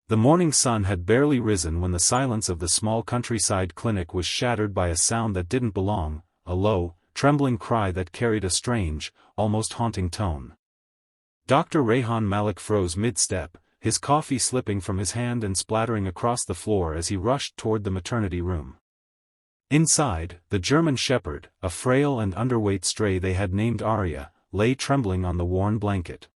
The morning sun had barely risen when the silence of the small countryside clinic was shattered by a sound that didn't belong, a low, trembling cry that carried a strange, almost haunting tone. Dr. Rehan Malik froze mid-step, his coffee slipping from his hand and splattering across the floor as he rushed toward the maternity room. Inside, the German shepherd, a frail and underweight stray they had named Aria, lay trembling on the worn blanket.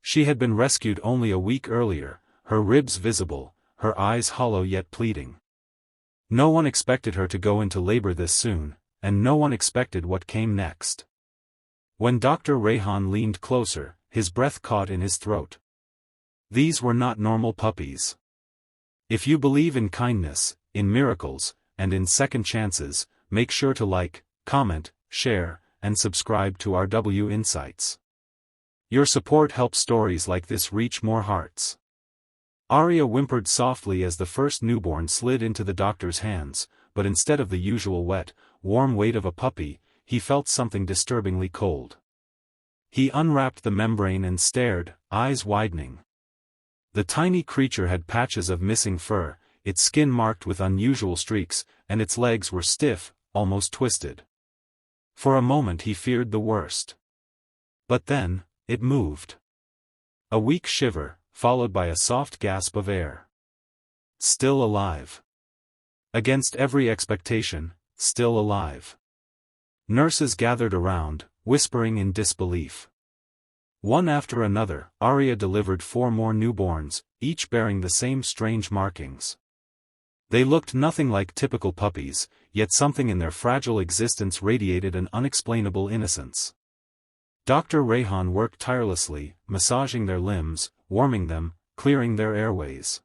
She had been rescued only a week earlier, her ribs visible, her eyes hollow yet pleading. No one expected her to go into labor this soon, and no one expected what came next. When Dr. Rehan leaned closer, his breath caught in his throat. These were not normal puppies. If you believe in kindness, in miracles, and in second chances, make sure to like, comment, share, and subscribe to RW Insights. Your support helps stories like this reach more hearts. Aria whimpered softly as the first newborn slid into the doctor's hands, but instead of the usual wet, warm weight of a puppy, he felt something disturbingly cold. He unwrapped the membrane and stared, eyes widening. The tiny creature had patches of missing fur, its skin marked with unusual streaks, and its legs were stiff, almost twisted. For a moment he feared the worst. But then, it moved. A weak shiver, followed by a soft gasp of air. Still alive. Against every expectation, still alive. Nurses gathered around, whispering in disbelief. One after another, Aria delivered 4 more newborns, each bearing the same strange markings. They looked nothing like typical puppies, yet something in their fragile existence radiated an unexplainable innocence. Dr. Rehan worked tirelessly, massaging their limbs, warming them, clearing their airways.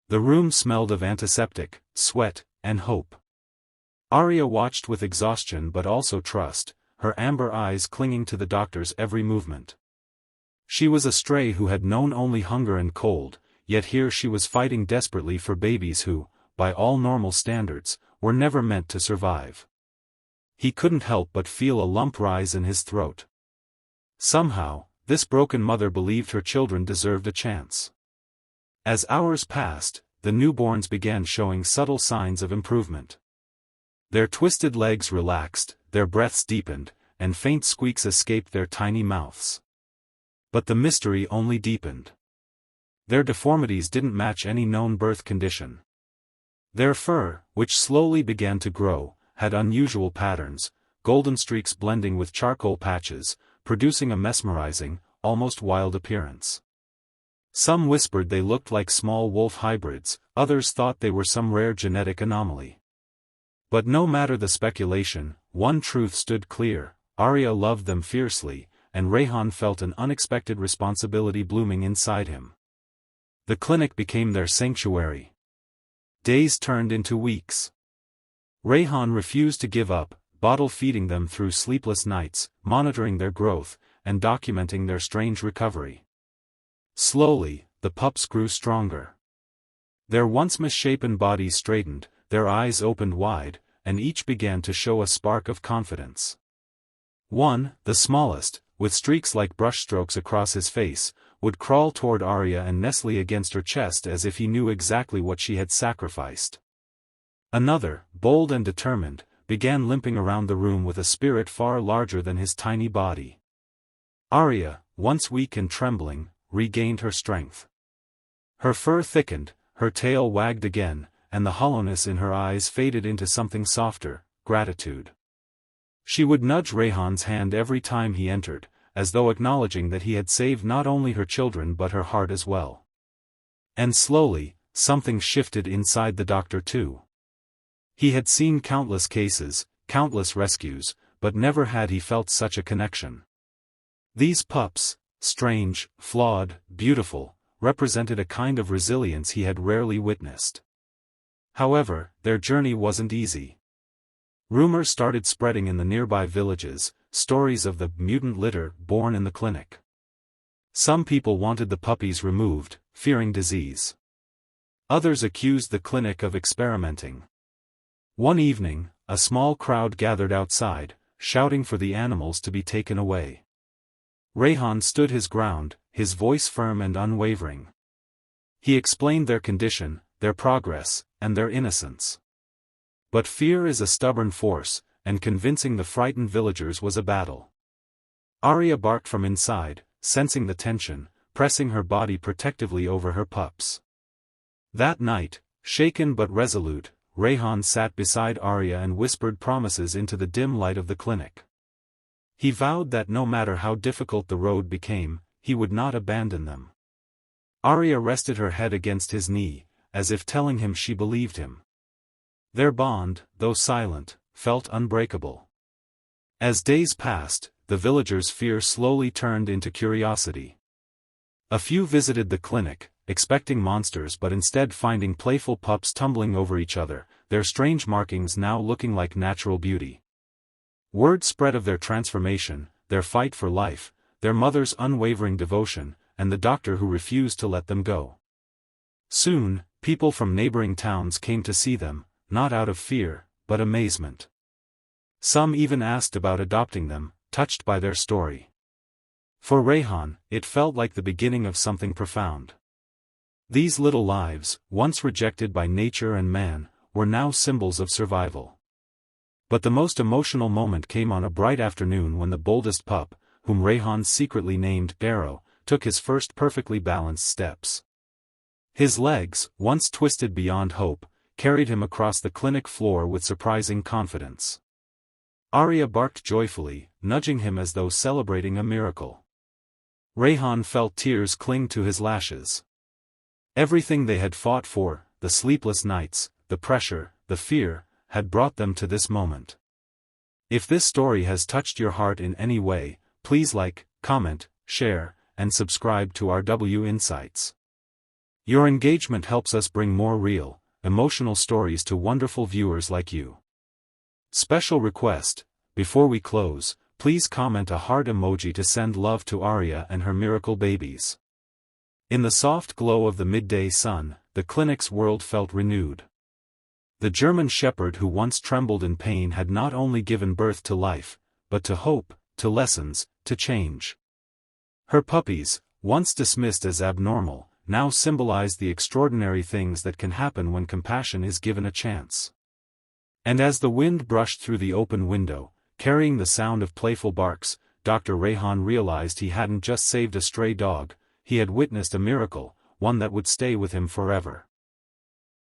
The room smelled of antiseptic, sweat, and hope. Aria watched with exhaustion but also trust, her amber eyes clinging to the doctor's every movement. She was a stray who had known only hunger and cold, yet here she was fighting desperately for babies who, by all normal standards, were never meant to survive. He couldn't help but feel a lump rise in his throat. Somehow, this broken mother believed her children deserved a chance. As hours passed, the newborns began showing subtle signs of improvement. Their twisted legs relaxed, their breaths deepened, and faint squeaks escaped their tiny mouths. But the mystery only deepened. Their deformities didn't match any known birth condition. Their fur, which slowly began to grow, had unusual patterns, golden streaks blending with charcoal patches, producing a mesmerizing, almost wild appearance. Some whispered they looked like small wolf hybrids, others thought they were some rare genetic anomaly. But no matter the speculation, one truth stood clear: Aria loved them fiercely, and Rehan felt an unexpected responsibility blooming inside him. The clinic became their sanctuary. Days turned into weeks. Rehan refused to give up, bottle-feeding them through sleepless nights, monitoring their growth, and documenting their strange recovery. Slowly, the pups grew stronger. Their once misshapen bodies straightened, their eyes opened wide, and each began to show a spark of confidence. One, the smallest, with streaks like brushstrokes across his face, would crawl toward Aria and nestle against her chest as if he knew exactly what she had sacrificed. Another, bold and determined, began limping around the room with a spirit far larger than his tiny body. Aria, once weak and trembling, regained her strength. Her fur thickened, her tail wagged again, and the hollowness in her eyes faded into something softer, gratitude. She would nudge Rehan's hand every time he entered, as though acknowledging that he had saved not only her children but her heart as well. And slowly, something shifted inside the doctor too. He had seen countless cases, countless rescues, but never had he felt such a connection. These pups, strange, flawed, beautiful, represented a kind of resilience he had rarely witnessed. However, their journey wasn't easy. Rumors started spreading in the nearby villages, stories of the mutant litter born in the clinic. Some people wanted the puppies removed, fearing disease. Others accused the clinic of experimenting. One evening, a small crowd gathered outside, shouting for the animals to be taken away. Rehan stood his ground, his voice firm and unwavering. He explained their condition, their progress, and their innocence. But fear is a stubborn force, and convincing the frightened villagers was a battle. Aria barked from inside, sensing the tension, pressing her body protectively over her pups. That night, shaken but resolute, Rayhan sat beside Aria and whispered promises into the dim light of the clinic. He vowed that no matter how difficult the road became, he would not abandon them. Aria rested her head against his knee, as if telling him she believed him. Their bond, though silent, felt unbreakable. As days passed, the villagers' fear slowly turned into curiosity. A few visited the clinic, expecting monsters but instead finding playful pups tumbling over each other, their strange markings now looking like natural beauty. Word spread of their transformation, their fight for life, their mother's unwavering devotion, and the doctor who refused to let them go. Soon, people from neighboring towns came to see them, not out of fear, but amazement. Some even asked about adopting them, touched by their story. For Rayhan, it felt like the beginning of something profound. These little lives, once rejected by nature and man, were now symbols of survival. But the most emotional moment came on a bright afternoon when the boldest pup, whom Rayhan secretly named Barrow, took his first perfectly balanced steps. His legs, once twisted beyond hope, carried him across the clinic floor with surprising confidence. Aria barked joyfully, nudging him as though celebrating a miracle. Rayhan felt tears cling to his lashes. Everything they had fought for, the sleepless nights, the pressure, the fear, had brought them to this moment. If this story has touched your heart in any way, please like, comment, share, and subscribe to RW Insights. Your engagement helps us bring more real, emotional stories to wonderful viewers like you. Special request, before we close, please comment a heart emoji to send love to Aria and her miracle babies. In the soft glow of the midday sun, the clinic's world felt renewed. The German shepherd who once trembled in pain had not only given birth to life, but to hope, to lessons, to change. Her puppies, once dismissed as abnormal, now symbolized the extraordinary things that can happen when compassion is given a chance. And as the wind brushed through the open window, carrying the sound of playful barks, Dr. Rayhan realized he hadn't just saved a stray dog, he had witnessed a miracle, one that would stay with him forever.